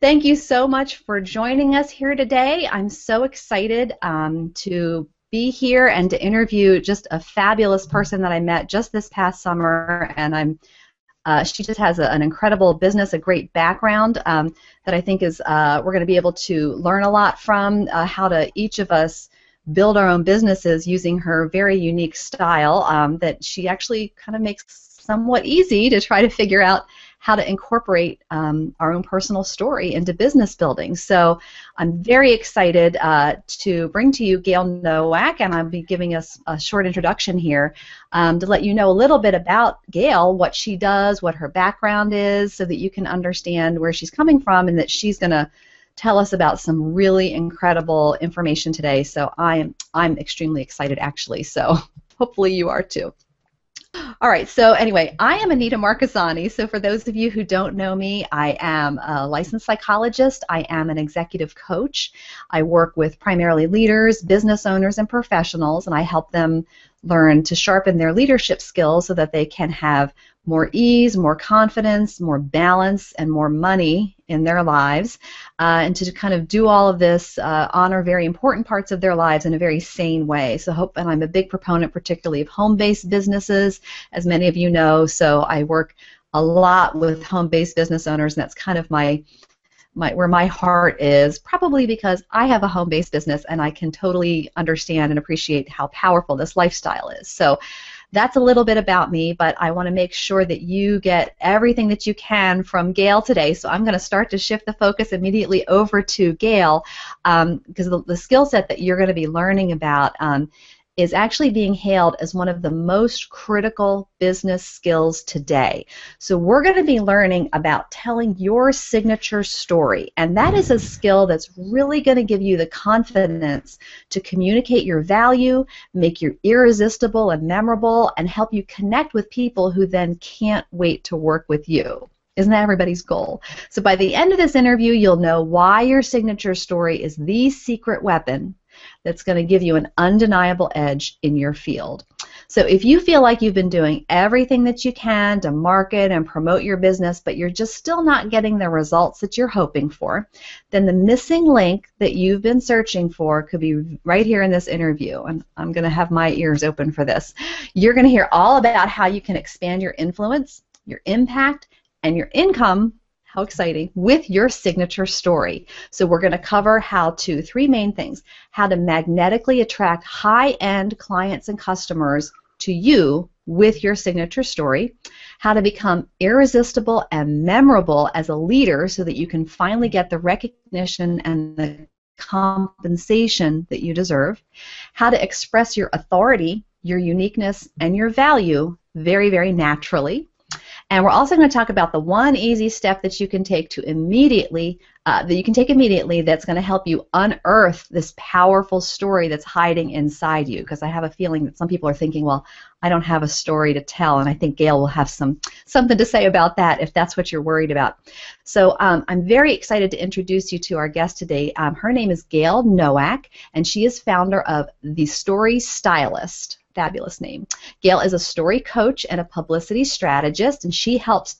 Thank you so much for joining us here today. I'm so excited to be here and to interview just a fabulous person that I met just this past summer, and she just has an incredible business, a great background that I think is we're going to be able to learn a lot from how to each of us build our own businesses using her very unique style that she actually kind of makes somewhat easy to try to figure out how to incorporate our own personal story into business building. So I'm very excited to bring to you Gail Nowak, and I'll be giving us a short introduction here to let you know a little bit about Gail, what she does, what her background is, so that you can understand where she's coming from and that she's going to tell us about some really incredible information today. So I'm extremely excited, actually, so hopefully you are too. All right, so anyway, I am Anita Marchesani. So for those of you who don't know me, I am a licensed psychologist. I am an executive coach. I work with primarily leaders, business owners, and professionals, and I help them learn to sharpen their leadership skills so that they can have more ease, more confidence, more balance, and more money in their lives, and to kind of do all of this, honor very important parts of their lives in a very sane way. So and I'm a big proponent particularly of home-based businesses, as many of you know, so I work a lot with home-based business owners, and that's kind of where my heart is, probably because I have a home-based business and I can totally understand and appreciate how powerful this lifestyle is. So that's a little bit about me, but I want to make sure that you get everything that you can from Gail today. So I'm going to start to shift the focus immediately over to Gail, because the skill set that you're going to be learning about is actually being hailed as one of the most critical business skills today. So we're going to be learning about telling your signature story, and that is a skill that's really going to give you the confidence to communicate your value, make you irresistible and memorable, and help you connect with people who then can't wait to work with you. Isn't that everybody's goal? So by the end of this interview, you'll know why your signature story is the secret weapon that's going to give you an undeniable edge in your field. So if you feel like you've been doing everything that you can to market and promote your business, but you're just still not getting the results that you're hoping for, then the missing link that you've been searching for could be right here in this interview, and I'm going to have my ears open for this. You're going to hear all about how you can expand your influence, your impact, and your income. How exciting, with your signature story. So we're going to cover three main things: how to magnetically attract high-end clients and customers to you with your signature story, how to become irresistible and memorable as a leader so that you can finally get the recognition and the compensation that you deserve, how to express your authority, your uniqueness, and your value very, very naturally. And we're also going to talk about the one easy step that you can take to immediately that's going to help you unearth this powerful story that's hiding inside you. Because I have a feeling that some people are thinking, well, I don't have a story to tell, and I think Gail will have something to say about that if that's what you're worried about. So I'm very excited to introduce you to our guest today. Her name is Gail Nowak, and she is founder of The Story Stylist. Fabulous name. Gail is a story coach and a publicity strategist, and she helps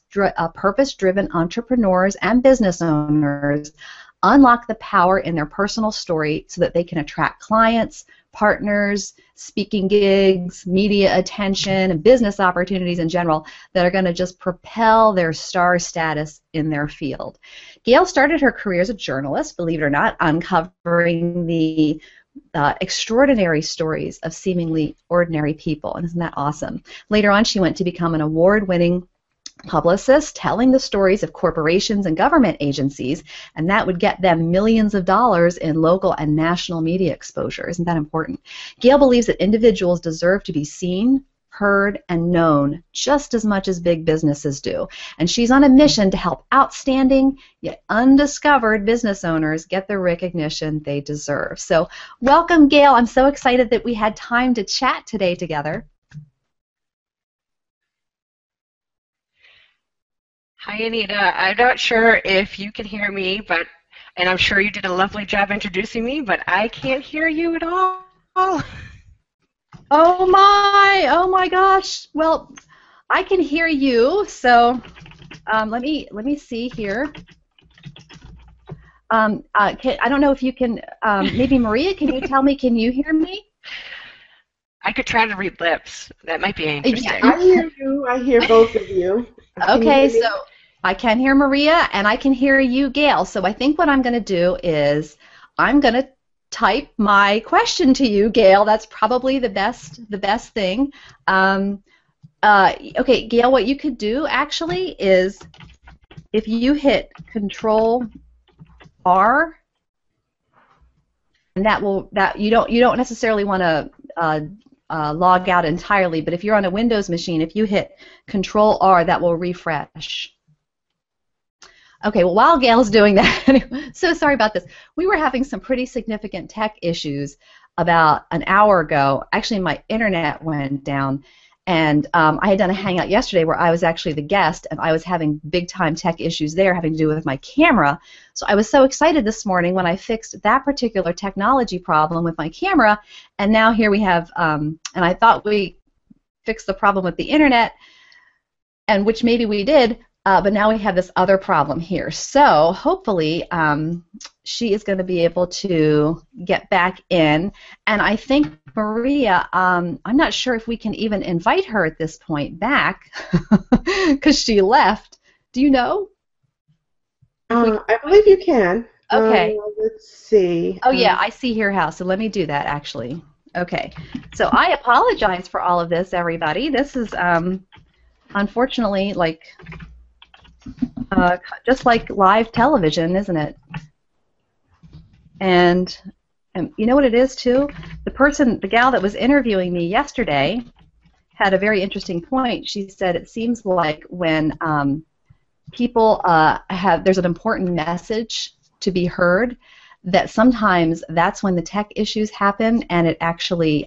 purpose-driven entrepreneurs and business owners unlock the power in their personal story so that they can attract clients, partners, speaking gigs, media attention, and business opportunities in general that are going to just propel their star status in their field. Gail started her career as a journalist, believe it or not, uncovering the extraordinary stories of seemingly ordinary people, and isn't that awesome? Later on, she went to become an award-winning publicist, telling the stories of corporations and government agencies, and that would get them millions of dollars in local and national media exposure. Isn't that important? Gail believes that individuals deserve to be seen, heard, and known just as much as big businesses do. And she's on a mission to help outstanding yet undiscovered business owners get the recognition they deserve. So welcome, Gail. I'm so excited that we had time to chat today together. Hi, Anita. I'm not sure if you can hear me, and I'm sure you did a lovely job introducing me, but I can't hear you at all. Oh my gosh. Well, I can hear you, so let me see here. I don't know if you can, maybe Maria, can you tell me, can you hear me? I could try to read lips. That might be Yeah. interesting. I hear you. I hear both of you. Can you Okay, hear so me? I can hear Maria and I can hear you, Gail. So I think what I'm going to do is I'm going to type my question to you, Gail. That's probably the best thing. Um, okay, Gail, what you could do actually is if you hit Control R, and that you don't necessarily want to log out entirely, but if you're on a Windows machine, if you hit Control R, that will refresh. Okay, well, while Gail's doing that, anyway, so sorry about this. We were having some pretty significant tech issues about an hour ago. Actually, my internet went down, and I had done a hangout yesterday where I was actually the guest, and I was having big-time tech issues there having to do with my camera. So I was so excited this morning when I fixed that particular technology problem with my camera, and now here we have, and I thought we fixed the problem with the internet, and which maybe we did, but now we have this other problem here. So hopefully she is going to be able to get back in. And I think Maria, I'm not sure if we can even invite her at this point back because she left. Do you know? I believe you can. Okay. Let's see. Oh, yeah, I see here how. So let me do that, actually. Okay. So I apologize for all of this, everybody. This is unfortunately just like live television, isn't it? And you know what it is too? The gal that was interviewing me yesterday had a very interesting point. She said it seems like when people there's an important message to be heard, that sometimes that's when the tech issues happen, and it actually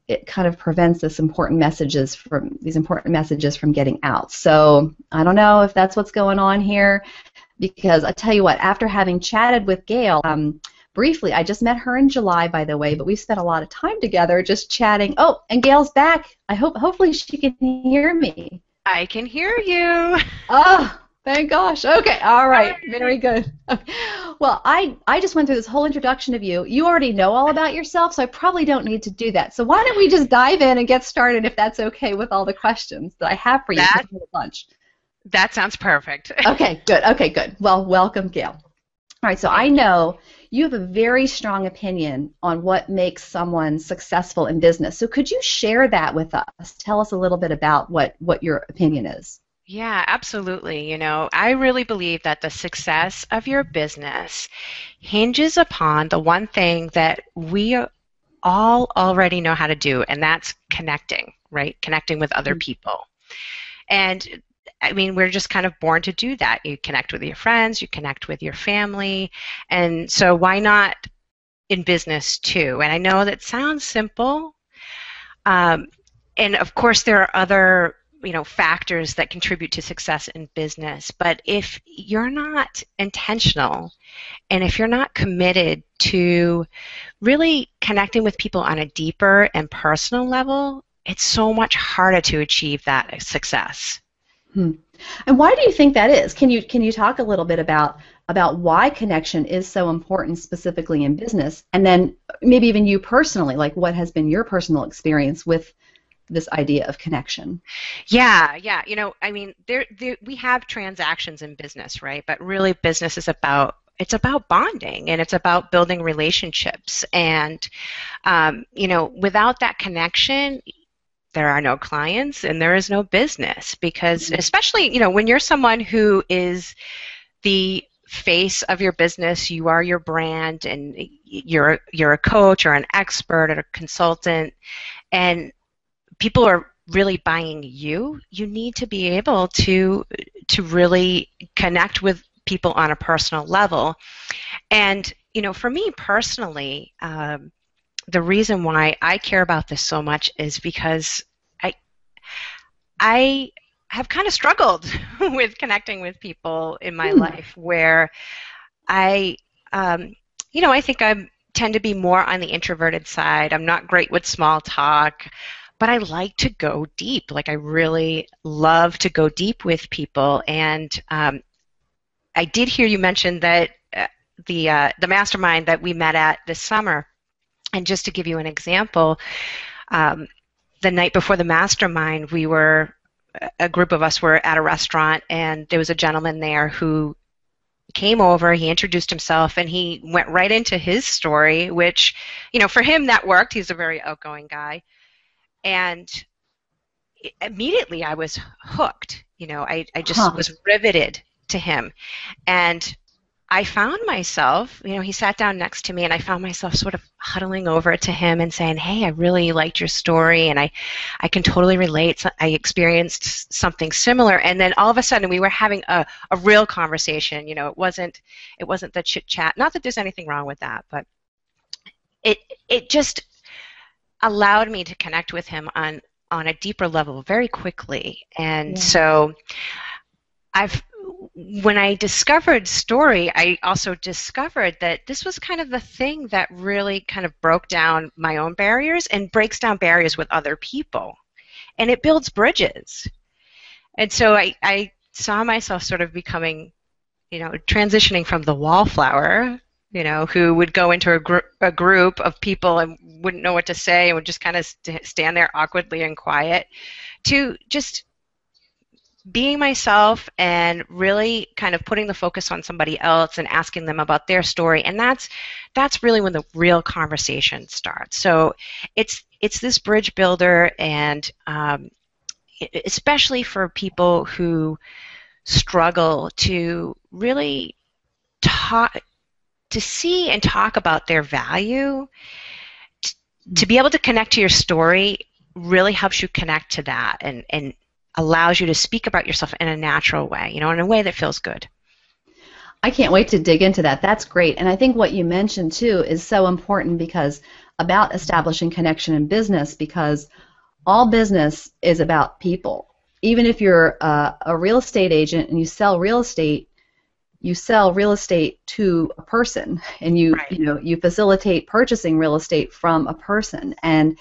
it kind of prevents these important messages from getting out. So I don't know if that's what's going on here, because I tell you what, after having chatted with Gail briefly, I just met her in July, by the way, but we spent a lot of time together just chatting. Oh, and Gail's back. Hopefully she can hear me. I can hear you. Oh, thank gosh. Okay, all right, very good. Okay. Well, I just went through this whole introduction of you. You already know all about yourself, so I probably don't need to do that. So why don't we just dive in and get started, if that's okay, with all the questions that I have for you for the lunch. That sounds perfect. Okay, good. Okay, good. Well, welcome, Gail. All right, so I know you have a very strong opinion on what makes someone successful in business. So could you share that with us? Tell us a little bit about what your opinion is. Yeah, absolutely. You know, I really believe that the success of your business hinges upon the one thing that we all already know how to do, and that's connecting, right? Connecting with other people. And I mean, we're just kind of born to do that. You connect with your friends, you connect with your family, and so why not in business too? And I know that sounds simple, and of course there are other factors that contribute to success in business, but if you're not intentional and if you're not committed to really connecting with people on a deeper and personal level, it's so much harder to achieve that success. And why do you think that is? Can you talk a little bit about why connection is so important specifically in business, and then maybe even you personally, like what has been your personal experience with this idea of connection? Yeah. I mean, we have transactions in business, right? But really, business is about bonding, and it's about building relationships. And without that connection, there are no clients and there is no business. Because especially, when you're someone who is the face of your business, you are your brand, and you're a coach or an expert or a consultant, and people are really buying you, you need to be able to really connect with people on a personal level. And for me personally, the reason why I care about this so much is because I have kind of struggled with connecting with people in my life, where I think I tend to be more on the introverted side. I'm not great with small talk, but I like to go deep. Like, I really love to go deep with people, and I did hear you mention that the mastermind that we met at this summer, and just to give you an example, the night before the mastermind, a group of us were at a restaurant, and there was a gentleman there who came over, he introduced himself, and he went right into his story, which, for him that worked. He's a very outgoing guy. And immediately I was hooked. I just was riveted to him. And I found myself, he sat down next to me, and I found myself sort of huddling over to him and saying, hey, I really liked your story, and I can totally relate. So I experienced something similar. And then all of a sudden we were having a real conversation. It wasn't the chit-chat. Not that there's anything wrong with that, but it just allowed me to connect with him on a deeper level very quickly. And so when I discovered story, I also discovered that this was kind of the thing that really kind of broke down my own barriers and breaks down barriers with other people. And it builds bridges. And so I saw myself sort of becoming, transitioning from the wallflower, who would go into a group of people and wouldn't know what to say and would just kind of stand there awkwardly and quiet, to just being myself and really kind of putting the focus on somebody else and asking them about their story. And that's really when the real conversation starts. So it's this bridge builder, and especially for people who struggle to really see and talk about their value, to be able to connect to your story really helps you connect to that and allows you to speak about yourself in a natural way, in a way that feels good. I can't wait to dig into that. That's great. And I think what you mentioned, too, is so important about establishing connection in business, because all business is about people. Even if you're a real estate agent and you sell real estate to a person, and you facilitate purchasing real estate from a person. And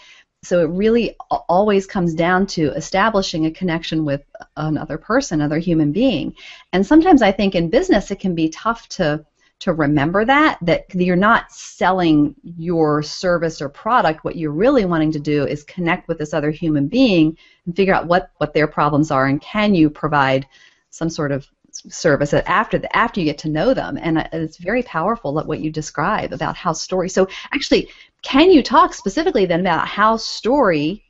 so it really always comes down to establishing a connection with another person, another human being. And sometimes I think in business it can be tough to remember that you're not selling your service or product. What you're really wanting to do is connect with this other human being and figure out what their problems are, and can you provide some sort of service after you get to know them. And it's very powerful what you describe about how story. So actually, can you talk specifically then about how story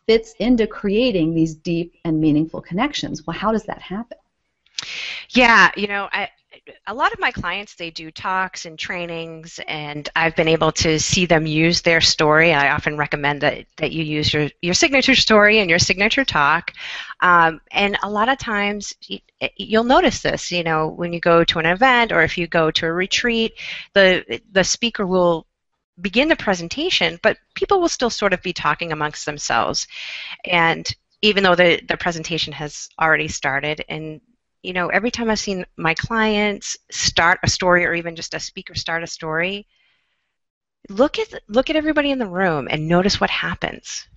fits into creating these deep and meaningful connections? Well, how does that happen? Yeah, a lot of my clients, they do talks and trainings, and I've been able to see them use their story. I often recommend that you use your signature story and your signature talk. And a lot of times you'll notice this, when you go to an event or if you go to a retreat, the speaker will begin the presentation, but people will still sort of be talking amongst themselves. And even though the presentation has already started, and every time I've seen my clients start a story, or even just a speaker start a story, look at everybody in the room and notice what happens.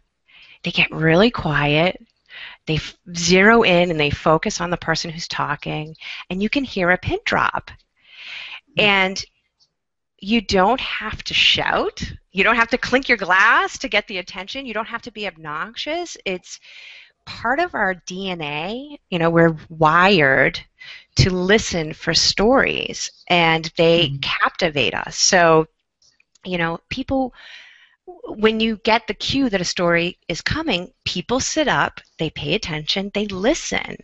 They get really quiet. They zero in and they focus on the person who's talking, and you can hear a pin drop. And you don't have to shout. You don't have to clink your glass to get the attention. You don't have to be obnoxious. It's part of our DNA. We're wired to listen for stories, and they captivate us. So, people, when you get the cue that a story is coming, people sit up, they pay attention, they listen.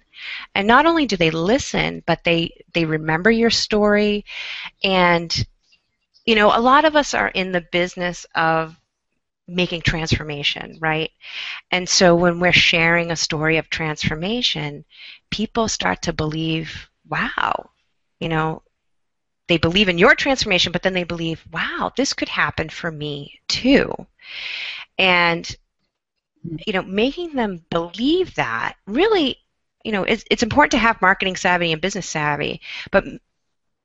And not only do they listen, but they remember your story. And a lot of us are in the business of making transformation, right? And so when we're sharing a story of transformation, people start to believe, wow, they believe in your transformation, but then they believe, wow, this could happen for me too. And, making them believe that really, it's important to have marketing savvy and business savvy, but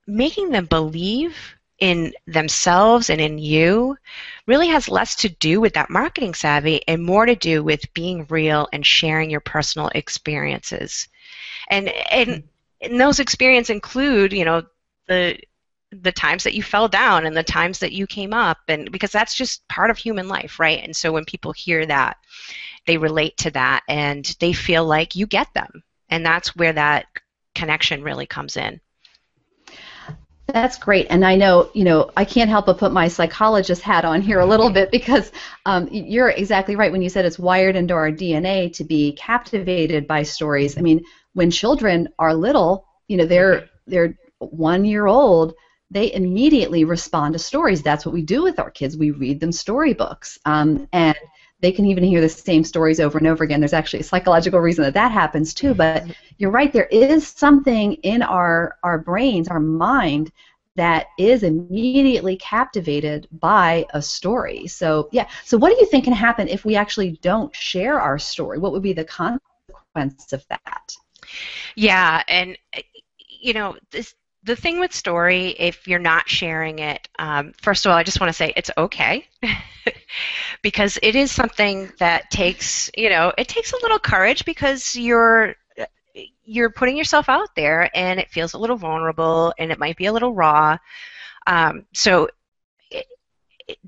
making them believe in themselves and in you really has less to do with that marketing savvy and more to do with being real and sharing your personal experiences. And and those experiences include, the times that you fell down and the times that you came up, and because that's just part of human life, right? And so when people hear that, they relate to that and they feel like you get them, and that's where that connection really comes in. That's great, and I know, I can't help but put my psychologist hat on here a little bit because you're exactly right when you said it's wired into our DNA to be captivated by stories. I mean, when children are little, they're 1 year old, they immediately respond to stories. That's what we do with our kids. We read them storybooks, and they can even hear the same stories over and over again. There's actually a psychological reason that happens too, but you're right, there is something in our brains, our mind, that is immediately captivated by a story. So, yeah. So what do you think can happen if we actually don't share our story? What would be the consequence of that? Yeah, and the thing with story, if you're not sharing it, first of all, I just want to say it's okay, because it is something that takes, it takes a little courage, because you're putting yourself out there, and it feels a little vulnerable, and it might be a little raw. So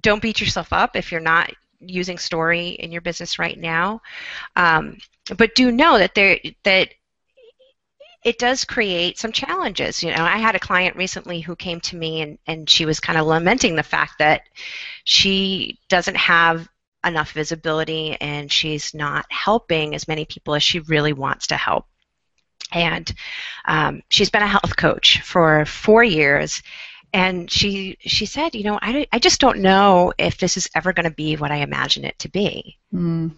don't beat yourself up if you're not using story in your business right now, but do know that it does create some challenges. I had a client recently who came to me, and she was kind of lamenting the fact that she doesn't have enough visibility and she's not helping as many people as she really wants to help. And she's been a health coach for 4 years, and she said, I just don't know if this is ever going to be what I imagine it to be. Mm.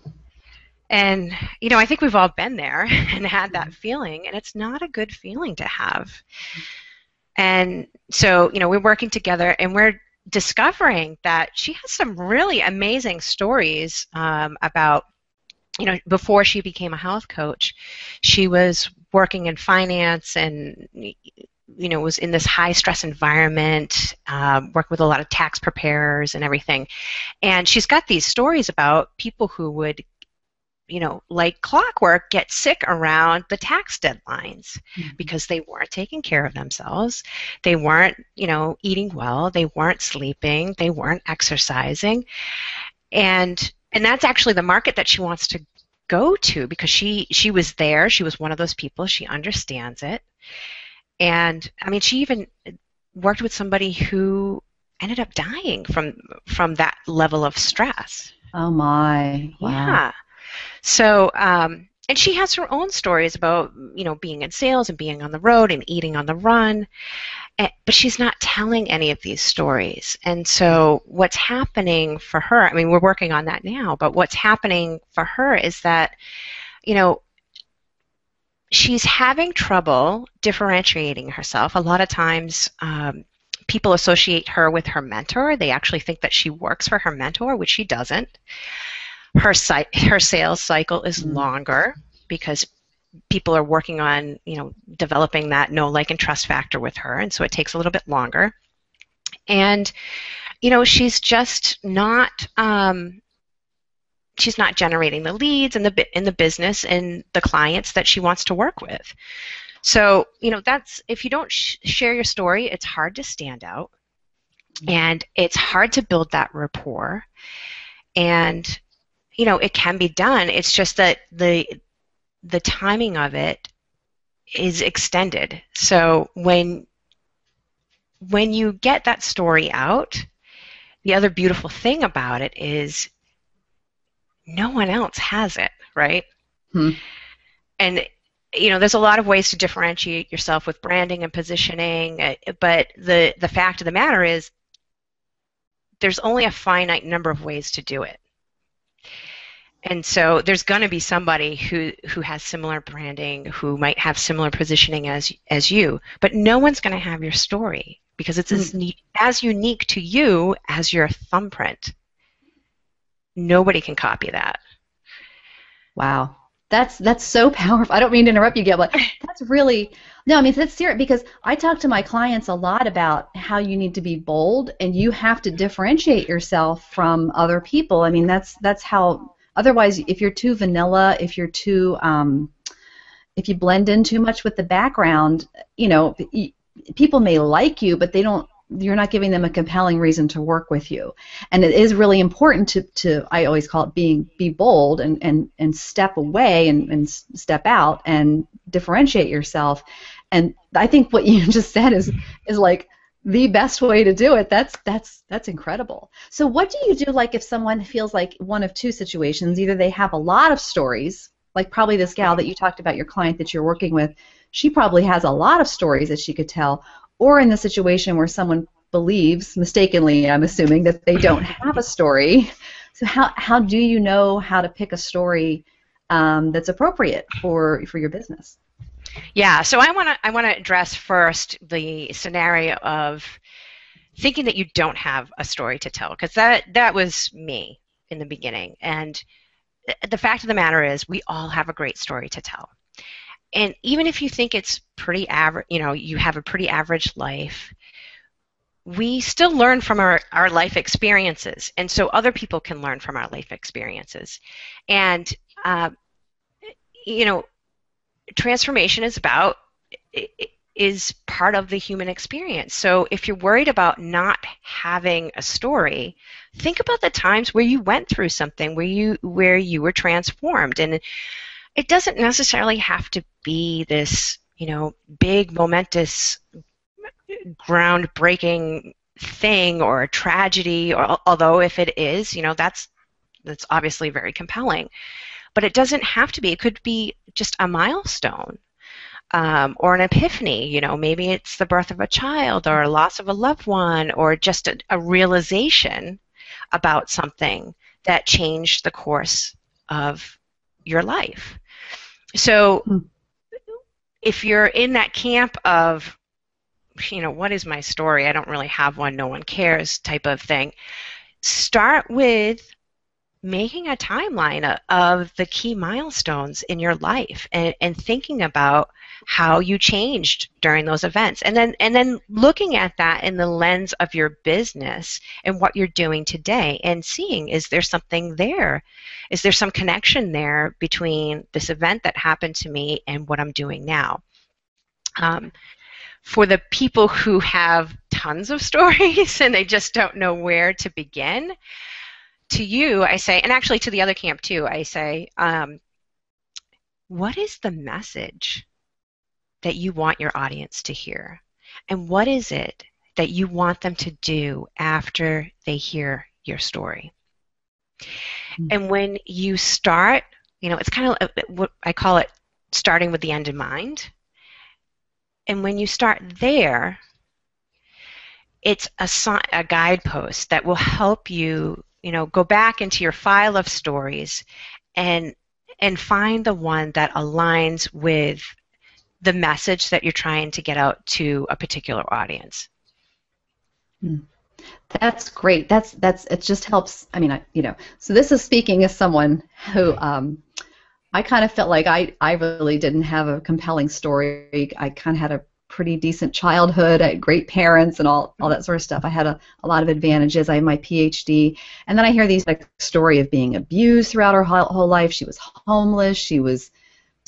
And, I think we've all been there and had that feeling, and it's not a good feeling to have. And so, we're working together, and we're discovering that she has some really amazing stories about, before she became a health coach, she was working in finance and, was in this high-stress environment, worked with a lot of tax preparers and everything. And she's got these stories about people who would, like clockwork, get sick around the tax deadlines because they weren't taking care of themselves. They weren't, eating well. They weren't sleeping. They weren't exercising. And that's actually the market that she wants to go to, because she was there. She was one of those people. She understands it. And, I mean, she even worked with somebody who ended up dying from that level of stress. Oh, my. Wow. Yeah. So, and she has her own stories about, being in sales and being on the road and eating on the run, but she's not telling any of these stories. And so what's happening for her, I mean, we're working on that now, but what's happening for her is that, she's having trouble differentiating herself. A lot of times, people associate her with her mentor. They actually think that she works for her mentor, which she doesn't. Her sales cycle is longer because people are working on, developing that know, like, and trust factor with her, and so it takes a little bit longer. And, she's just not generating the leads in the business and the clients that she wants to work with. So, that's, if you don't share your story, it's hard to stand out, and it's hard to build that rapport. And it can be done. It's just that the timing of it is extended. So when you get that story out, the other beautiful thing about it is no one else has it, right? And there's a lot of ways to differentiate yourself with branding and positioning, but the fact of the matter is there's only a finite number of ways to do it. And so there's going to be somebody who has similar branding, who might have similar positioning as you, but no one's going to have your story, because it's as unique to you as your thumbprint. Nobody can copy that. Wow. That's so powerful. I don't mean to interrupt you, Gail, but that's really, no, I mean, that's serious, because I talk to my clients a lot about how you need to be bold, and you have to differentiate yourself from other people. I mean, that's how, otherwise, if you're too vanilla, if you're too if you blend in too much with the background, people may like you, but you're not giving them a compelling reason to work with you. And it is really important to I always call it be bold and step away and step out and differentiate yourself. And I think what you just said is like the best way to do it. That's incredible. So what do you do, like, if someone feels like one of two situations? Either they have a lot of stories, like probably this gal that you talked about, your client that you're working with, she probably has a lot of stories that she could tell, or in the situation where someone believes, mistakenly I'm assuming, that they don't have a story. So how do you know how to pick a story that's appropriate for your business? Yeah, so I want to address first the scenario of thinking that you don't have a story to tell, because that was me in the beginning. And the fact of the matter is, we all have a great story to tell. And even if you think it's pretty average, you have a pretty average life, we still learn from our life experiences, and so other people can learn from our life experiences. And transformation is part of the human experience. So if you're worried about not having a story, think about the times where you went through something where you were transformed. And it doesn't necessarily have to be this, big, momentous, groundbreaking thing or a tragedy, although if it is, that's obviously very compelling. But it doesn't have to be. It could be just a milestone or an epiphany. Maybe it's the birth of a child or a loss of a loved one, or just a realization about something that changed the course of your life. So if you're in that camp of, what is my story? I don't really have one. No one cares type of thing. Start with making a timeline of the key milestones in your life and thinking about how you changed during those events, and then looking at that in the lens of your business and what you're doing today, and seeing, is there something there? Is there some connection there between this event that happened to me and what I'm doing now? For the people who have tons of stories and they just don't know where to begin, to you, I say, and actually to the other camp too, I say, what is the message that you want your audience to hear? And what is it that you want them to do after they hear your story? Mm-hmm. And when you start, it's kind of what I call it, starting with the end in mind. And when you start there, it's a guidepost that will help you, go back into your file of stories and find the one that aligns with the message that you're trying to get out to a particular audience. That's great. That's it just helps. I mean, so this is speaking as someone who I kind of felt like I really didn't have a compelling story. I kind of had a pretty decent childhood. I had great parents and all that sort of stuff. I had a lot of advantages. I had my PhD. And then I hear these story of being abused throughout her whole life. She was homeless. She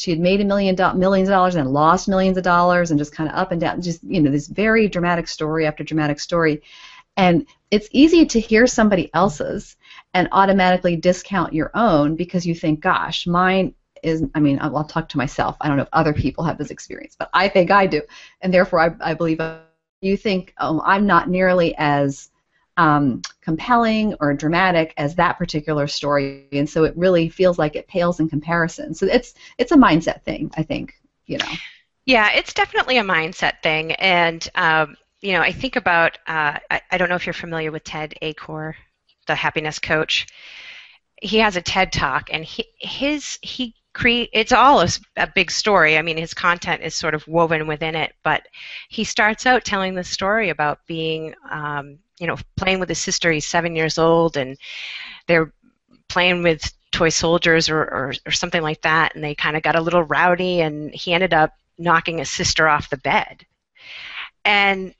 had made millions of dollars and lost millions of dollars, and just kind of up and down. Just, this very dramatic story after dramatic story. And it's easy to hear somebody else's and automatically discount your own because you think, gosh, mine is, I'll talk to myself. I don't know if other people have this experience, but I think I do. And therefore, I believe you think, oh, I'm not nearly as compelling or dramatic as that particular story. And so it really feels like it pales in comparison. So it's a mindset thing, I think, Yeah, it's definitely a mindset thing. And, I think about, I don't know if you're familiar with Ted Acor, the happiness coach. He has a TED Talk, and it's all a big story. I mean, his content is sort of woven within it, but he starts out telling the story about being, playing with his sister. He's 7 years old, and they're playing with toy soldiers or something like that, and they kind of got a little rowdy, and he ended up knocking his sister off the bed. And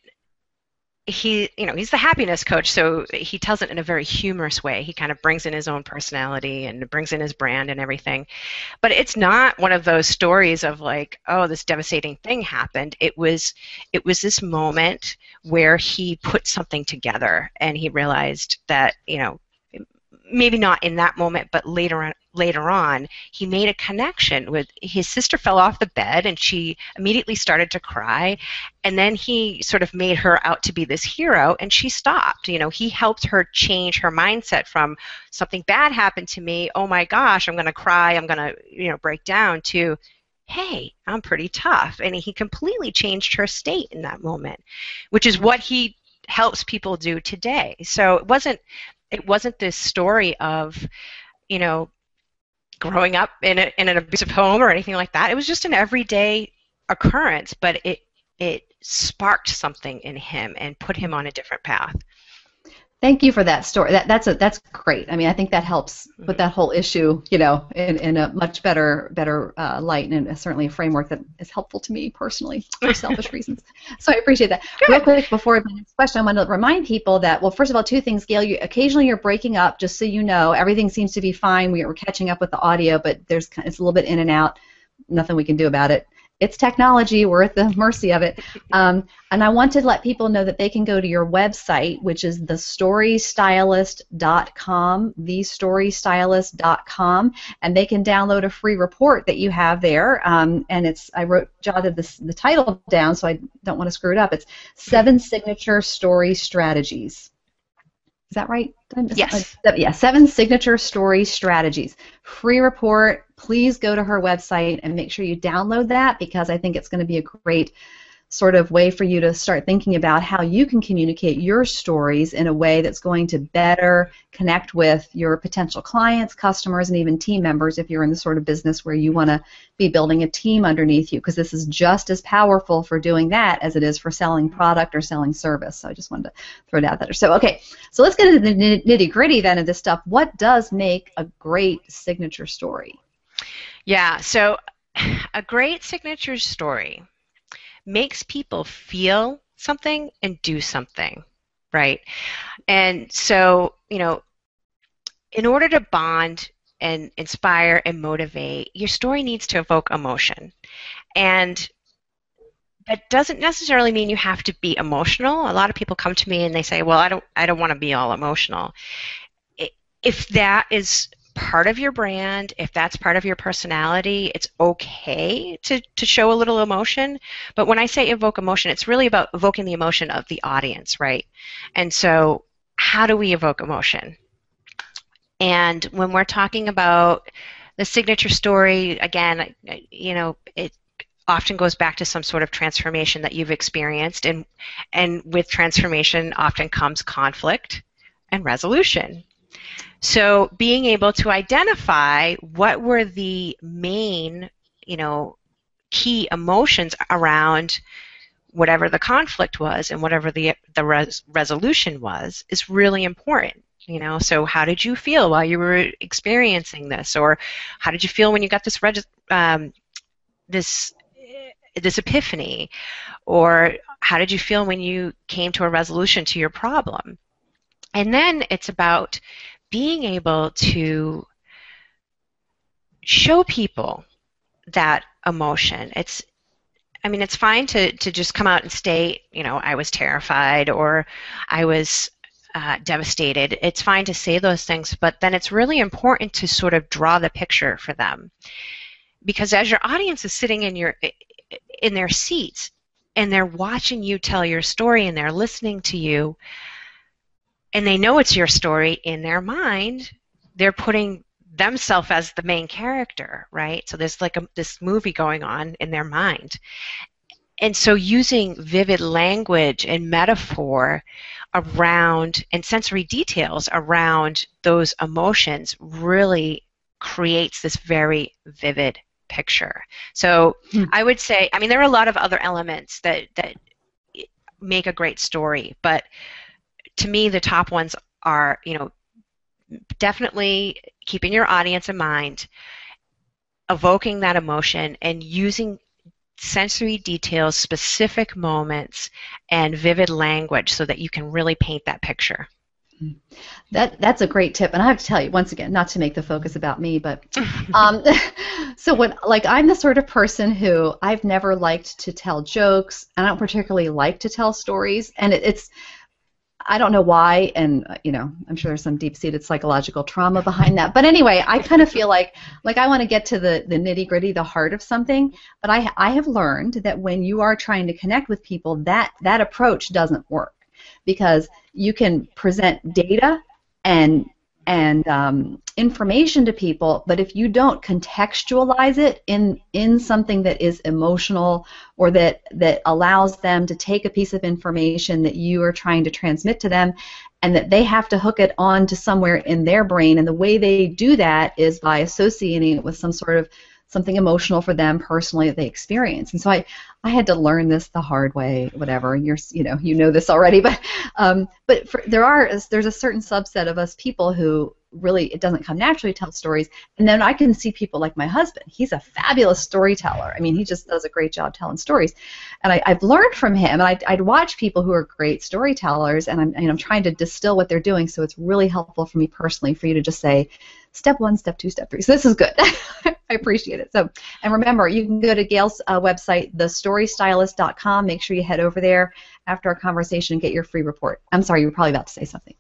he's the happiness coach, so he tells it in a very humorous way. He kind of brings in his own personality and brings in his brand and everything. But it's not one of those stories of like, oh, this devastating thing happened. It was this moment where he put something together and he realized that, maybe not in that moment, but later on, he made a connection with his sister. Fell off the bed and she immediately started to cry, and then he sort of made her out to be this hero, and she stopped. He helped her change her mindset from something bad happened to me, oh my gosh, I'm going to cry, I'm going to break down, to hey, I'm pretty tough. And he completely changed her state in that moment, which is what he helps people do today. So it wasn't this story of, growing up in an abusive home or anything like that. It was just an everyday occurrence, but it sparked something in him and put him on a different path. Thank you for that story. That's great. I mean, I think that helps put that whole issue, in a much better light, and certainly a framework that is helpful to me personally for selfish reasons. So I appreciate that. Good. Real quick before the next question, I want to remind people that, well, first of all, two things, Gail. Occasionally you're breaking up, just so you know. Everything seems to be fine. We're catching up with the audio, but it's a little bit in and out. Nothing we can do about it. It's technology. We're at the mercy of it. And I want to let people know that they can go to your website, which is thestorystylist.com, thestorystylist.com, and they can download a free report that you have there. And I jotted the title down, so I don't want to screw it up. It's 7 Signature Story Strategies. Is that right? Yes. Yeah, 7 Signature Story Strategies. Free report. Please go to her website and make sure you download that, because I think it's going to be a great sort of way for you to start thinking about how you can communicate your stories in a way that's going to better connect with your potential clients, customers, and even team members if you're in the sort of business where you want to be building a team underneath you, because this is just as powerful for doing that as it is for selling product or selling service. So I just wanted to throw it out there. So, okay, so let's get into the nitty-gritty then of this stuff. What does make a great signature story? Yeah, so a great signature story makes people feel something and do something, right? And so, in order to bond and inspire and motivate, your story needs to evoke emotion. And that doesn't necessarily mean you have to be emotional. A lot of people come to me and they say, well, I don't want to be all emotional. If that is part of your brand, if that's part of your personality, it's okay to show a little emotion. But when I say evoke emotion, it's really about evoking the emotion of the audience, right? And so how do we evoke emotion? And when we're talking about the signature story, again, it often goes back to some sort of transformation that you've experienced, and with transformation often comes conflict and resolution. So being able to identify what were the main, key emotions around whatever the conflict was and whatever the resolution was is really important. So how did you feel while you were experiencing this, or how did you feel when you got this this epiphany, or how did you feel when you came to a resolution to your problem? And then it's about being able to show people that emotion. It's fine to just come out and state, I was terrified or I was devastated. It's fine to say those things, but then it's really important to sort of draw the picture for them. Because as your audience is sitting in their seats and they're watching you tell your story and they're listening to you, and they know it's your story, in their mind, they're putting themselves as the main character, right? So there's like this movie going on in their mind. And so using vivid language and metaphor around, and sensory details around those emotions really creates this very vivid picture. So I would say, there are a lot of other elements that make a great story, but to me, the top ones are, definitely keeping your audience in mind, evoking that emotion, and using sensory details, specific moments, and vivid language so that you can really paint that picture. That's a great tip, and I have to tell you once again, not to make the focus about me, but so when like I'm the sort of person who I've never liked to tell jokes, and I don't particularly like to tell stories, and it's I don't know why, and I'm sure there's some deep-seated psychological trauma behind that. But anyway, I kind of feel like I want to get to the nitty-gritty, the heart of something. But I have learned that when you are trying to connect with people, that approach doesn't work, because you can present data and information to people, but if you don't contextualize it in something that is emotional, or that allows them to take a piece of information that you are trying to transmit to them, and that they have to hook it on to somewhere in their brain, and the way they do that is by associating it with some sort of something emotional for them personally that they experience. And so I had to learn this the hard way, whatever. And you know this already, but there's a certain subset of us people who really it doesn't come naturally to tell stories. And then I can see people like my husband. He's a fabulous storyteller. I mean, he just does a great job telling stories. And I've learned from him. And I'd watch people who are great storytellers, and I'm trying to distill what they're doing. So it's really helpful for me personally for you to just say, step 1, step 2, step 3. So this is good. I appreciate it. So, and remember, you can go to Gail's website, thestorystylist.com. Make sure you head over there after our conversation and get your free report. I'm sorry, you were probably about to say something.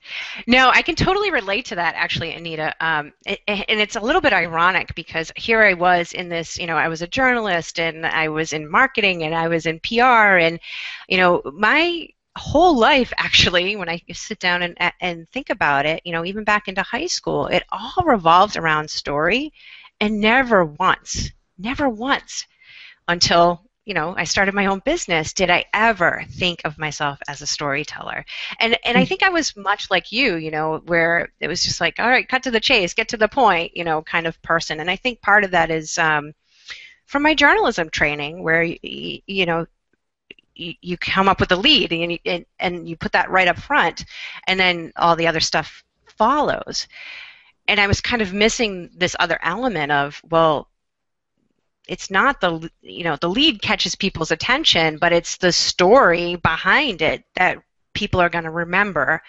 No, I can totally relate to that, actually, Anita. And it's a little bit ironic, because here I was in this, I was a journalist, and I was in marketing, and I was in PR, and, my whole life, actually, when I sit down and think about it, even back into high school, it all revolves around story, and never once until I started my own business did I ever think of myself as a storyteller. And I think I was much like you, where it was just like, all right, cut to the chase, get to the point, kind of person. And I think part of that is from my journalism training, where you come up with a lead, and you put that right up front, and then all the other stuff follows. And I was kind of missing this other element of, well, it's not the lead catches people's attention, but it's the story behind it that people are going to remember.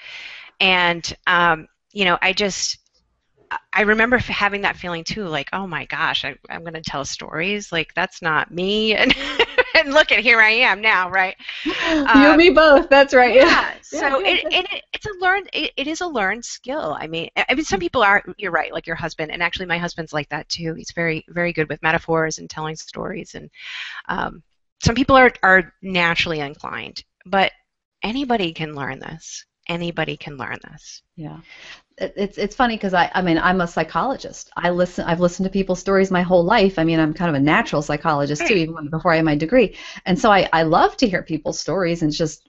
And I remember having that feeling too, like, oh my gosh, I'm going to tell stories, like that's not me, and and look at here I am now, right? You and me both. That's right. Yeah. So it is a learned skill. I mean, some people are. You're right, like your husband, and actually my husband's like that too. He's very, very good with metaphors and telling stories, and some people are naturally inclined, but anybody can learn this. Anybody can learn this. Yeah. It's funny because I'm a psychologist. I've listened to people's stories my whole life. I mean, I'm kind of a natural psychologist too, even before I had my degree. And so I love to hear people's stories, and it's just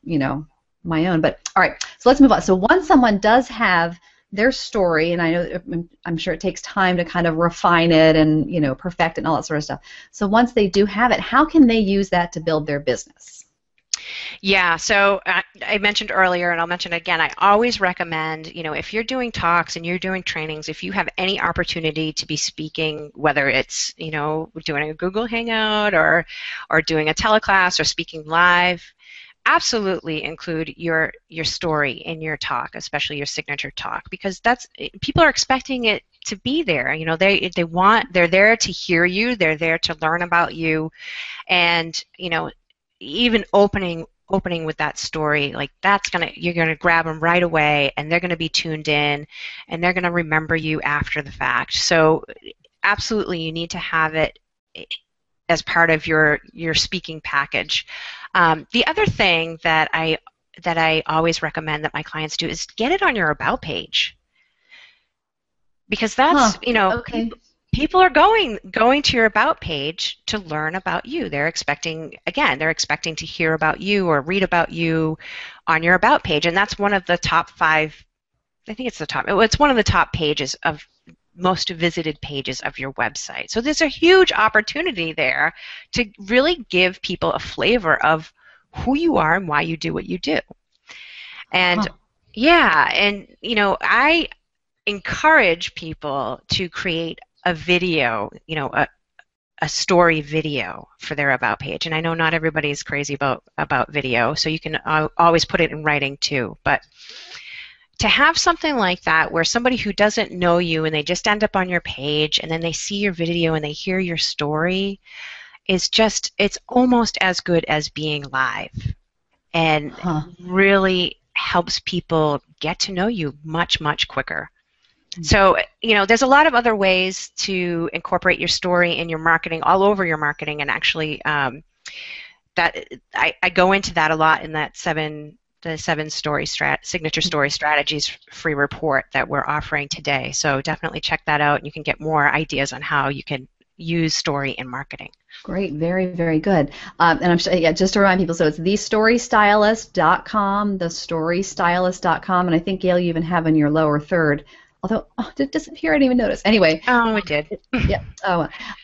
my own. But all right, so let's move on. So once someone does have their story, and I'm sure it takes time to kind of refine it and perfect it and all that sort of stuff. So once they do have it, how can they use that to build their business? Yeah, so I mentioned earlier, and I'll mention again, I always recommend, if you're doing talks and you're doing trainings, if you have any opportunity to be speaking, whether it's, doing a Google Hangout or doing a teleclass or speaking live, absolutely include your story in your talk, especially your signature talk, because people are expecting it to be there. They're there to hear you, they're there to learn about you, and even opening with that story, like you're gonna grab them right away, and they're gonna be tuned in, and they're gonna remember you after the fact. So absolutely, you need to have it as part of your speaking package. The other thing that I always recommend that my clients do is get it on your about page, because that's okay. People are going to your about page to learn about you. They're expecting to hear about you or read about you on your about page, and that's one of the top 5. I think it's one of the top pages of most visited pages of your website. So there's a huge opportunity there to really give people a flavor of who you are and why you do what you do. And I encourage people to create a video, a story video for their about page. And I know not everybody's crazy about video, so you can always put it in writing too. But to have something like that where somebody who doesn't know you and they just end up on your page and then they see your video and they hear your story is just, it's almost as good as being live, and really helps people get to know you much, much quicker. So, there's a lot of other ways to incorporate your story in your marketing, all over your marketing, and actually that I go into that a lot in that the seven signature story strategies free report that we're offering today. So definitely check that out, and you can get more ideas on how you can use story in marketing. Great, very, very good. And I'm sure, just to remind people, so it's thestorystylist.com, thestorystylist.com, and I think, Gail, you even have in your lower third. Although, did it disappear? I didn't even notice. Anyway. Oh, it did. Yeah.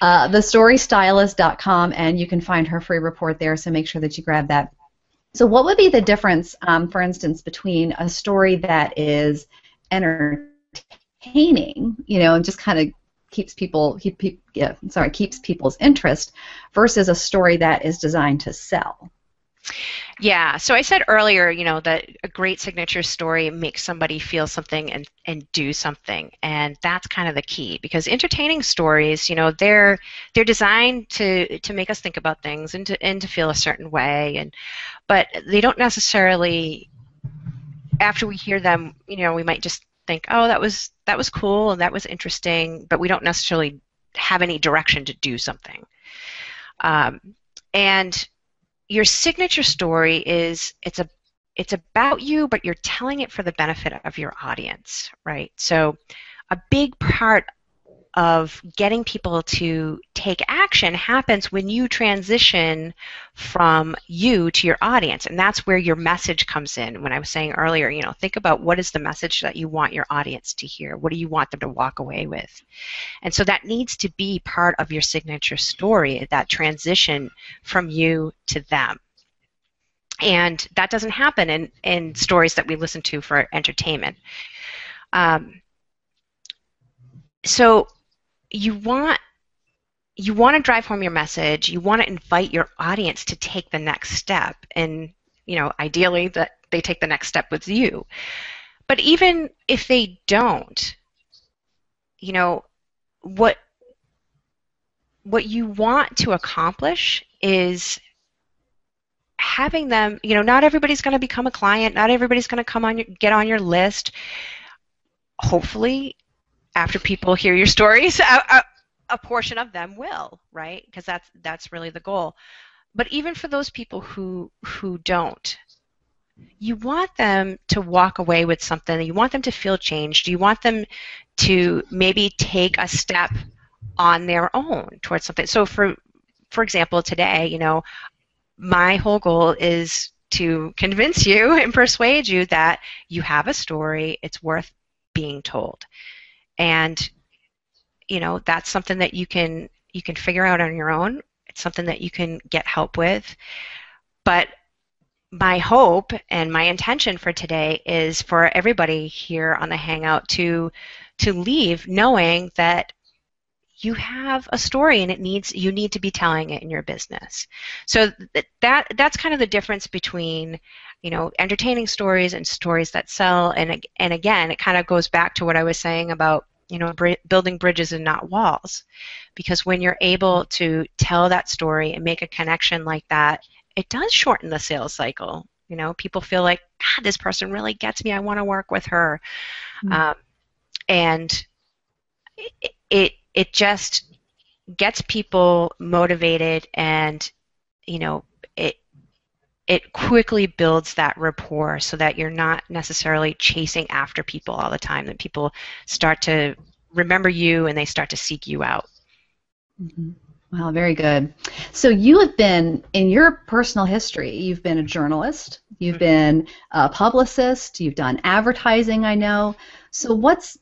Thestorystylist.com, and you can find her free report there, so make sure that you grab that. So what would be the difference, for instance, between a story that is entertaining, and just kind of keeps people's interest, versus a story that is designed to sell? Yeah, so I said earlier, that a great signature story makes somebody feel something and do something, and that's kind of the key, because entertaining stories, they're designed to make us think about things and to feel a certain way, but they don't necessarily, after we hear them, we might just think, oh, that was cool and that was interesting, but we don't necessarily have any direction to do something. And your signature story it's about you, but you're telling it for the benefit of your audience, right? So a big part of getting people to take action happens when you transition from you to your audience, and that's where your message comes in. When I was saying earlier, think about what is the message that you want your audience to hear. What do you want them to walk away with? And so that needs to be part of your signature story, that transition from you to them. And that doesn't happen in stories that we listen to for entertainment. So you want to drive home your message. You want to invite your audience to take the next step, and ideally that they take the next step with you. But even if they don't, what you want to accomplish is having them, not everybody's going to become a client, not everybody's going to get on your list. Hopefully, after people hear your stories, a portion of them will, right? Because that's really the goal. But even for those people who don't, you want them to walk away with something. You want them to feel changed. You want them to maybe take a step on their own towards something. So for example, today, my whole goal is to convince you and persuade you that you have a story, it's worth being told. And that's something that you can figure out on your own. It's something that you can get help with. But my hope and my intention for today is for everybody here on the Hangout to leave knowing that you have a story and you need to be telling it in your business. So that's kind of the difference between entertaining stories and stories that sell. And again, it kind of goes back to what I was saying about building bridges and not walls, because when you're able to tell that story and make a connection like that, it does shorten the sales cycle. People feel like, God, this person really gets me. I want to work with her. Mm-hmm. And it just gets people motivated, and it quickly builds that rapport so that you're not necessarily chasing after people all the time, that people start to remember you and they start to seek you out. Mm-hmm. Wow, very good. So you have been, in your personal history, you've been a journalist, you've been a publicist, you've done advertising, I know. So what's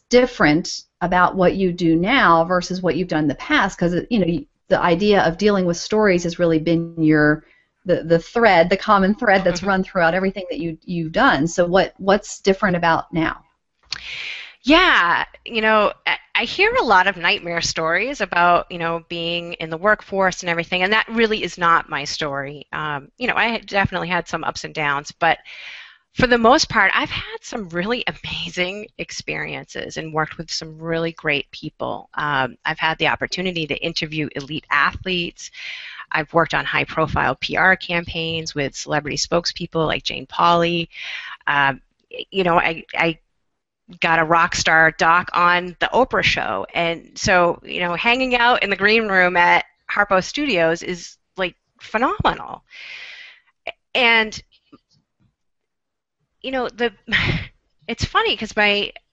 different about what you do now versus what you've done in the past? Because the idea of dealing with stories has really been the common thread that's run throughout everything that you've done. So what's different about now? Yeah, I hear a lot of nightmare stories about, being in the workforce and everything, and that really is not my story. I definitely had some ups and downs, but for the most part, I've had some really amazing experiences and worked with some really great people. I've had the opportunity to interview elite athletes. I've worked on high-profile PR campaigns with celebrity spokespeople like Jane Pauley. I got a rock star doc on the Oprah show, and so hanging out in the green room at Harpo Studios is like phenomenal. And it's funny because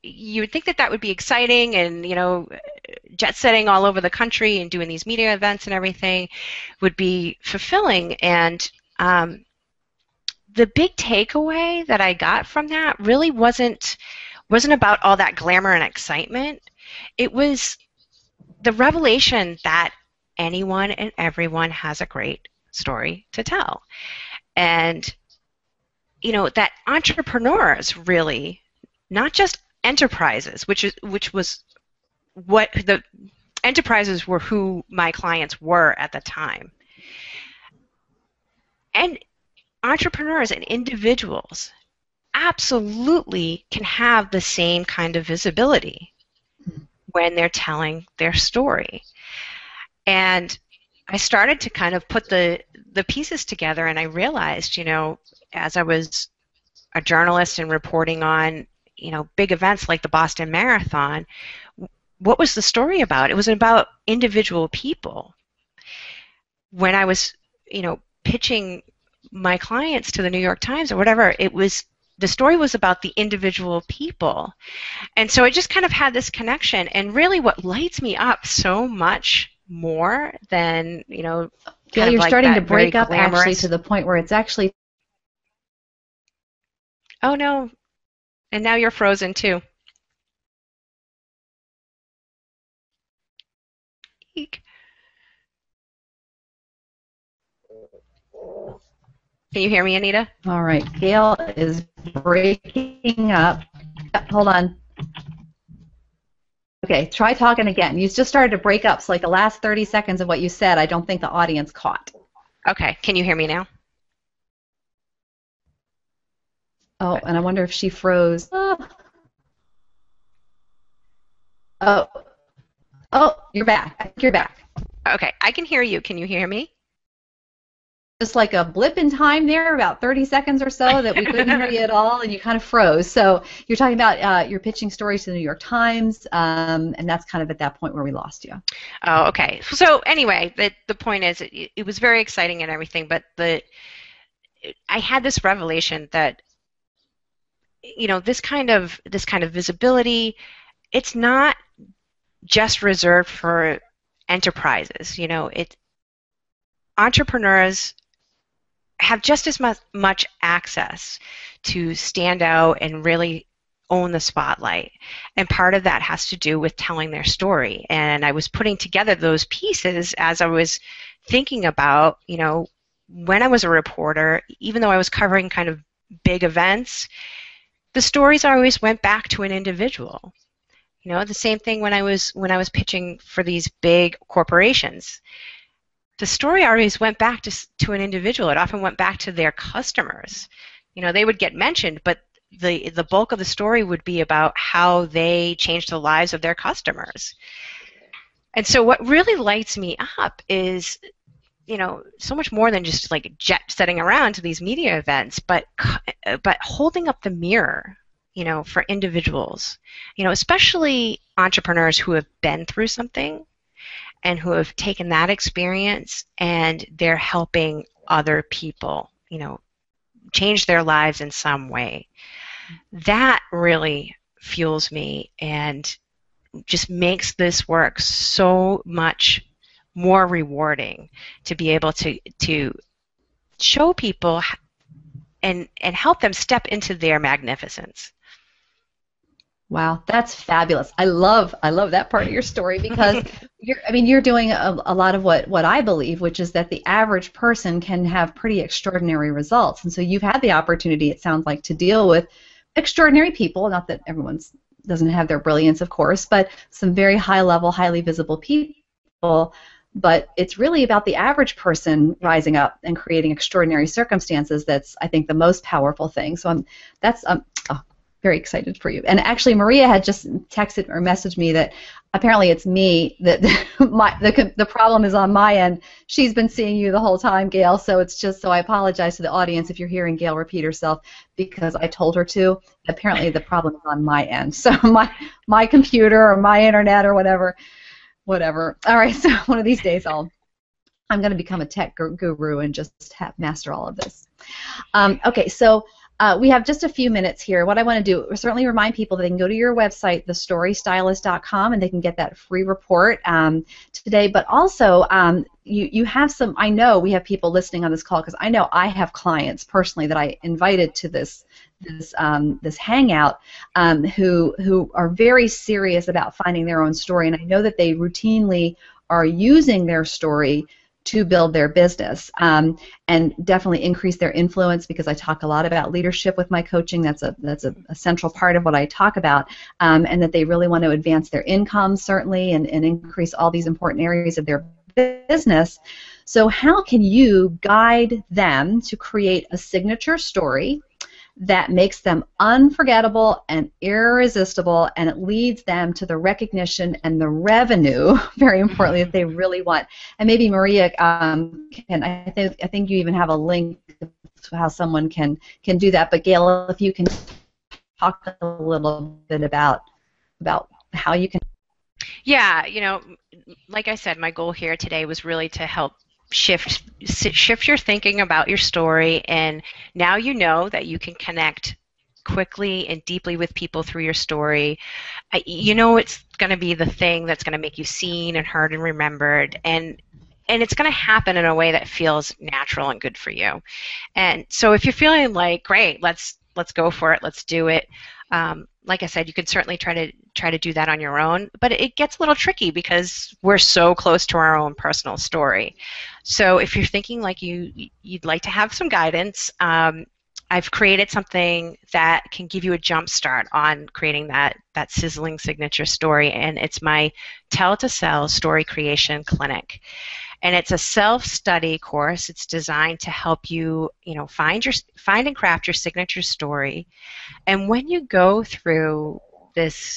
you would think that would be exciting, and jet setting all over the country and doing these media events and everything would be fulfilling. And the big takeaway that I got from that really wasn't about all that glamour and excitement. It was the revelation that anyone and everyone has a great story to tell. And that entrepreneurs really, not just enterprises, which was what the enterprises were, who my clients were at the time. And entrepreneurs and individuals absolutely can have the same kind of visibility when they're telling their story. And I started to kind of put the pieces together, and I realized, as I was a journalist and reporting on, big events like the Boston Marathon, what was the story about? It was about individual people. When I was, pitching my clients to the New York Times or whatever, the story was about the individual people. And so I just kind of had this connection, and really what lights me up so much more than, Gail, you're like starting to break up glamorous. actually to the point where it's actually... Oh no, and now you're frozen too. Eek. Can you hear me, Anita? All right, Gail is breaking up. Hold on. Okay, try talking again. You just started to break up, so like the last 30 seconds of what you said, I don't think the audience caught. Okay, can you hear me now? Oh, and I wonder if she froze. Oh, you're back. I think you're back. Okay, I can hear you. Can you hear me? Just like a blip in time there, about 30 seconds or so, that we couldn't hear you at all, and you kind of froze. So you're talking about you're pitching stories to the New York Times, and that's kind of at that point where we lost you. Oh, okay. So anyway, the point is, it was very exciting and everything, but I had this revelation that this kind of visibility, it's not just reserved for enterprises. Entrepreneurs have just as much access to stand out and really own the spotlight. And part of that has to do with telling their story. And I was putting together those pieces as I was thinking about, when I was a reporter, even though I was covering kind of big events, the stories always went back to an individual. The same thing when I was pitching for these big corporations. The story always went back to an individual. It often went back to their customers. They would get mentioned, but the bulk of the story would be about how they changed the lives of their customers. And so what really lights me up is, so much more than just like jet setting around to these media events, but holding up the mirror, for individuals, especially entrepreneurs who have been through something and who have taken that experience and they're helping other people, change their lives in some way. That really fuels me and just makes this work so much more rewarding, to be able to show people and help them step into their magnificence. Wow, that's fabulous. I love that part of your story, because you're doing a lot of what I believe, which is that the average person can have pretty extraordinary results. And so you've had the opportunity, it sounds like, to deal with extraordinary people. Not that everyone's doesn't have their brilliance, of course, but some very high level, highly visible people. But it's really about the average person rising up and creating extraordinary circumstances that's, I think, the most powerful thing. So that's very excited for you. And actually, Maria had just texted or messaged me that apparently it's me that the problem is on my end. She's been seeing you the whole time, Gail. So it's just, so I apologize to the audience if you're hearing Gail repeat herself because I told her to. Apparently, the problem is on my end. So my computer or my internet or whatever. All right. So one of these days I'm going to become a tech guru and just master all of this. Okay. So. We have just a few minutes here. What I want to do is certainly remind people that they can go to your website, thestorystylist.com, and they can get that free report today. But also, you have some. I know we have people listening on this call because I know I have clients personally that I invited to this hangout who are very serious about finding their own story, and I know that they routinely are using their story to build their business and definitely increase their influence, because I talk a lot about leadership with my coaching. That's a central part of what I talk about, and that they really want to advance their income, certainly, and increase all these important areas of their business. So how can you guide them to create a signature story that makes them unforgettable and irresistible, and it leads them to the recognition and the revenue, very importantly, that they really want? And maybe Maria I think you even have a link to how someone can do that. But Gail, if you can talk a little bit about how you can. Yeah, like I said, my goal here today was really to help shift your thinking about your story, and now you know that you can connect quickly and deeply with people through your story. It's going to be the thing that's going to make you seen and heard and remembered, and it's going to happen in a way that feels natural and good for you. And so if you're feeling like, great, let's go for it, let's do it, like I said, you can certainly try to do that on your own, but it gets a little tricky because we're so close to our own personal story. So if you're thinking like you'd like to have some guidance, I've created something that can give you a jump start on creating that sizzling signature story, and it's my Tell to Sell Story Creation Clinic. And it's a self-study course. It's designed to help you, find and craft your signature story. And when you go through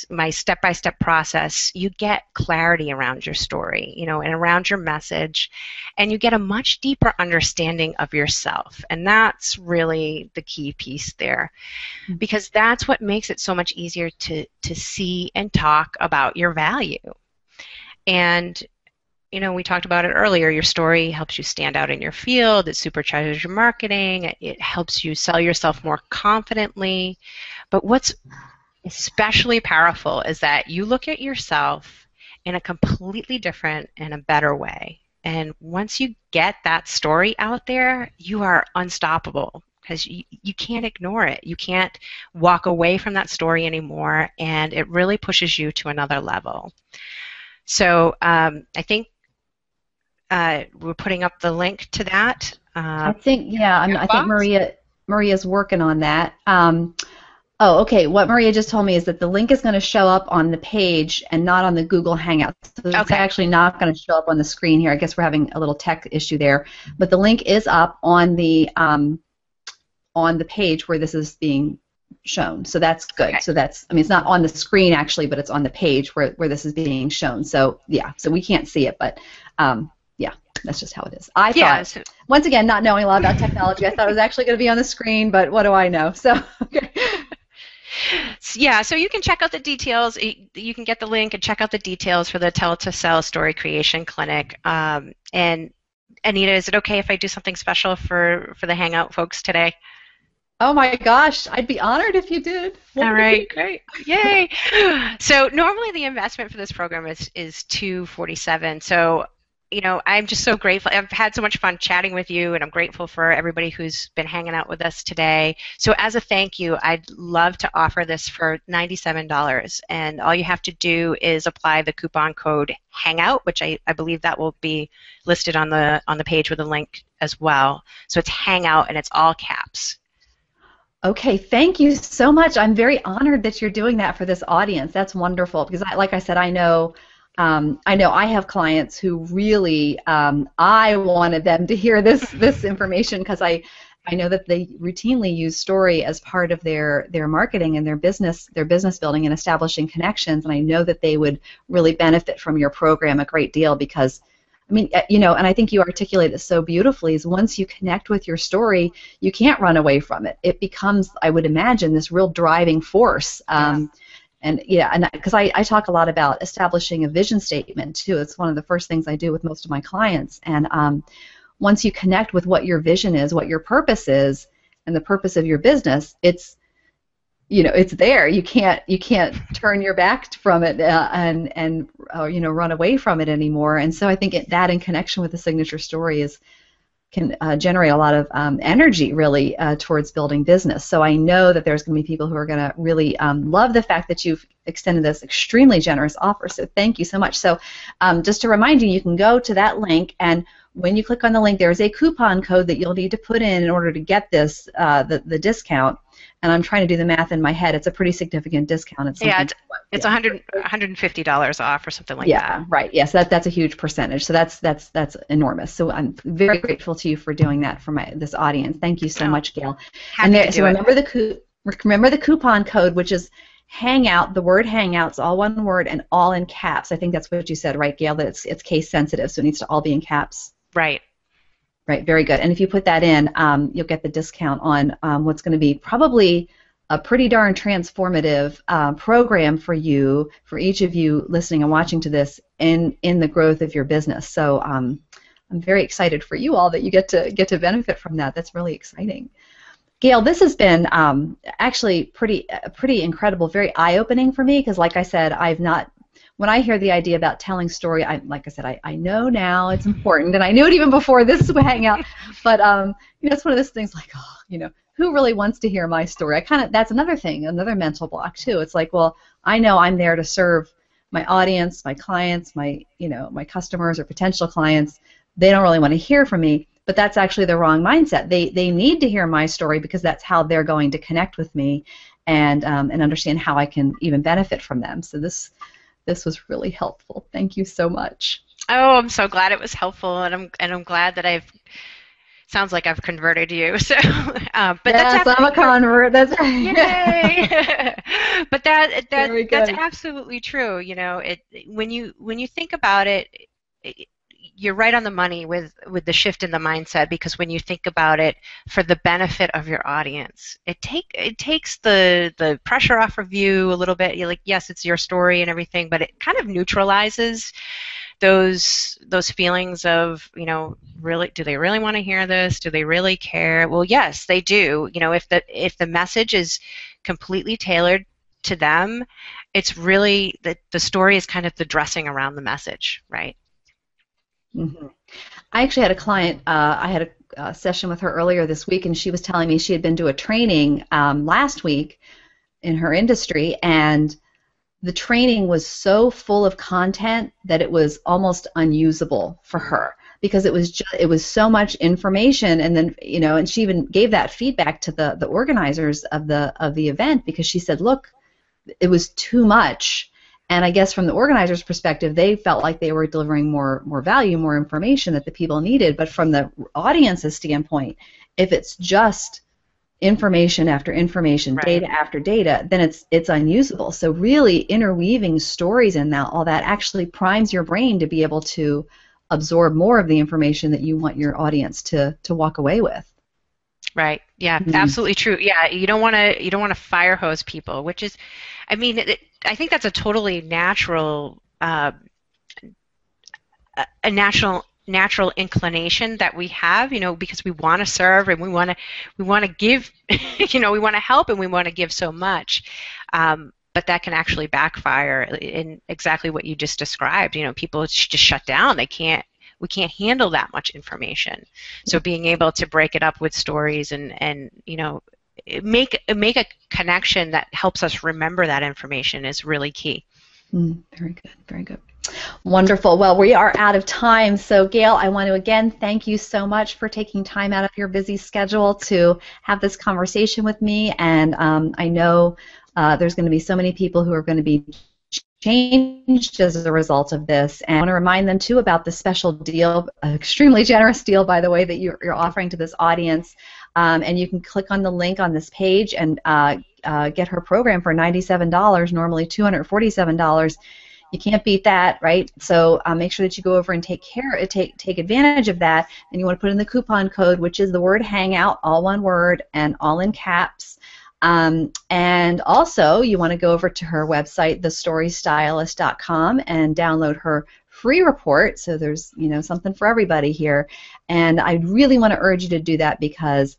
my step-by-step process, you get clarity around your story, and around your message, and you get a much deeper understanding of yourself. And that's really the key piece there, because that's what makes it so much easier to see and talk about your value. And we talked about it earlier. Your story helps you stand out in your field. It supercharges your marketing. It helps you sell yourself more confidently. But what's especially powerful is that you look at yourself in a completely different and a better way. And once you get that story out there, you are unstoppable, because you can't ignore it. You can't walk away from that story anymore, and it really pushes you to another level. So I think we're putting up the link to that. I think Maria's working on that. Okay. What Maria just told me is that the link is going to show up on the page and not on the Google Hangout. So it's actually not going to show up on the screen here. I guess we're having a little tech issue there. But the link is up on the page where this is being shown. So that's good. Okay. So it's not on the screen actually, but it's on the page where this is being shown. So yeah, so we can't see it, but yeah, that's just how it is. I thought, once again, not knowing a lot about technology, I thought it was actually going to be on the screen, but what do I know? So, okay. Yeah, so you can check out the details. You can get the link and check out the details for the Tell to Sell Story Creation Clinic. And Anita, is it okay if I do something special for the Hangout folks today? Oh my gosh, I'd be honored if you did. All right, great. Yay. So normally the investment for this program is $247. So I'm just so grateful. I've had so much fun chatting with you, and I'm grateful for everybody who's been hanging out with us today. So as a thank you, I'd love to offer this for $97, and all you have to do is apply the coupon code HANGOUT, which I believe that will be listed on the page with a link as well. So it's HANGOUT, and it's all caps. Okay, thank you so much. I'm very honored that you're doing that for this audience. That's wonderful because, like I said, I know I have clients who really I wanted them to hear this information because I know that they routinely use story as part of their marketing and their business building and establishing connections, and I know that they would really benefit from your program a great deal because. I mean, and I think you articulate it so beautifully, is once you connect with your story, you can't run away from it. It becomes, I would imagine, this real driving force. And because I talk a lot about establishing a vision statement, too. It's one of the first things I do with most of my clients. And once you connect with what your vision is, what your purpose is, and the purpose of your business, it's there. You can't turn your back from it and run away from it anymore. And so I think that in connection with the signature story can generate a lot of energy really towards building business. So I know that there's going to be people who are going to really love the fact that you've extended this extremely generous offer. So thank you so much. So just to remind you, you can go to that link, and when you click on the link, there's a coupon code that you'll need to put in order to get this the discount. And I'm trying to do the math in my head. It's a pretty significant discount. It's $150 off or something like that. Yeah, right. Yes, that's a huge percentage. So that's enormous. So I'm very grateful to you for doing that for this audience. Thank you so much, Gail. So remember the coupon code, which is Hangout. The word Hangout's all one word and all in caps. I think that's what you said, right, Gail? That it's case sensitive, so it needs to all be in caps. Right. Right, very good. And if you put that in, you'll get the discount on what's going to be probably a pretty darn transformative program for you, for each of you listening and watching to this in the growth of your business. So I'm very excited for you all that you get to benefit from that. That's really exciting. Gail, this has been actually pretty incredible, very eye-opening for me because, like I said, when I hear the idea about telling story, like I said, I know now it's important, and I knew it even before this hangout. But it's one of those things like, who really wants to hear my story? That's another thing, another mental block too. It's like, well, I know I'm there to serve my audience, my clients, my customers or potential clients. They don't really want to hear from me, but that's actually the wrong mindset. They need to hear my story because that's how they're going to connect with me and understand how I can even benefit from them. So this was really helpful. Thank you so much. Oh, I'm so glad it was helpful, and I'm glad that sounds like I've converted you. So, but yes, I'm a convert. That's right. Yay! But that's absolutely true. When you think about it, you're right on the money with the shift in the mindset, because when you think about it for the benefit of your audience, it takes the pressure off of you a little bit. You're like, yes, it's your story and everything, but it kind of neutralizes those feelings of, really, do they really want to hear this? Do they really care? Well, yes, they do. If the message is completely tailored to them, it's really the story is kind of the dressing around the message, right? Mm-hmm. I actually had a client, I had a session with her earlier this week, and she was telling me she had been to a training last week in her industry, and the training was so full of content that it was almost unusable for her because it was so much information, and then and she even gave that feedback to the organizers of the event because she said, look, it was too much. And I guess from the organizer's perspective, they felt like they were delivering more value, more information that the people needed. But from the audience's standpoint, if it's just information after information, right, data after data, then it's unusable. So really interweaving stories in all that actually primes your brain to be able to absorb more of the information that you want your audience to walk away with. Right. Yeah. Mm-hmm. Absolutely true. Yeah. You don't want to fire hose people, which is, I think that's a totally natural natural inclination that we have, because we want to serve and we want to give, we want to help and we want to give so much. But that can actually backfire in exactly what you just described. People just shut down. We can't handle that much information. So being able to break it up with stories and make a connection that helps us remember that information is really key. Very good, very good. Wonderful. Well, we are out of time. So, Gail, I want to again thank you so much for taking time out of your busy schedule to have this conversation with me. And I know there's going to be so many people who are going to be changed as a result of this. And I want to remind them, too, about the special deal, an extremely generous deal, by the way, that you're offering to this audience. And you can click on the link on this page and get her program for $97, normally $247. You can't beat that, right? So make sure that you go over and take advantage of that. And you want to put in the coupon code, which is the word Hangout, all one word and all in caps. And also, you want to go over to her website, thestorystylist.com, and download her free report. So there's something for everybody here. And I really want to urge you to do that because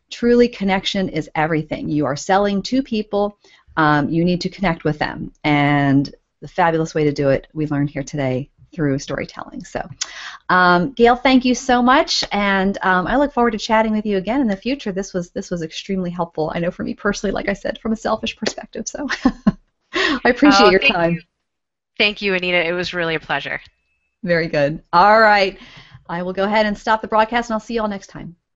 truly connection is everything. You are selling to people. You need to connect with them. And the fabulous way to do it we learned here today through storytelling. So, Gail, thank you so much, and I look forward to chatting with you again in the future. This was extremely helpful. I know for me personally, like I said, from a selfish perspective. So, I appreciate your time. Thank you, Anita. It was really a pleasure. Very good. All right, I will go ahead and stop the broadcast, and I'll see you all next time.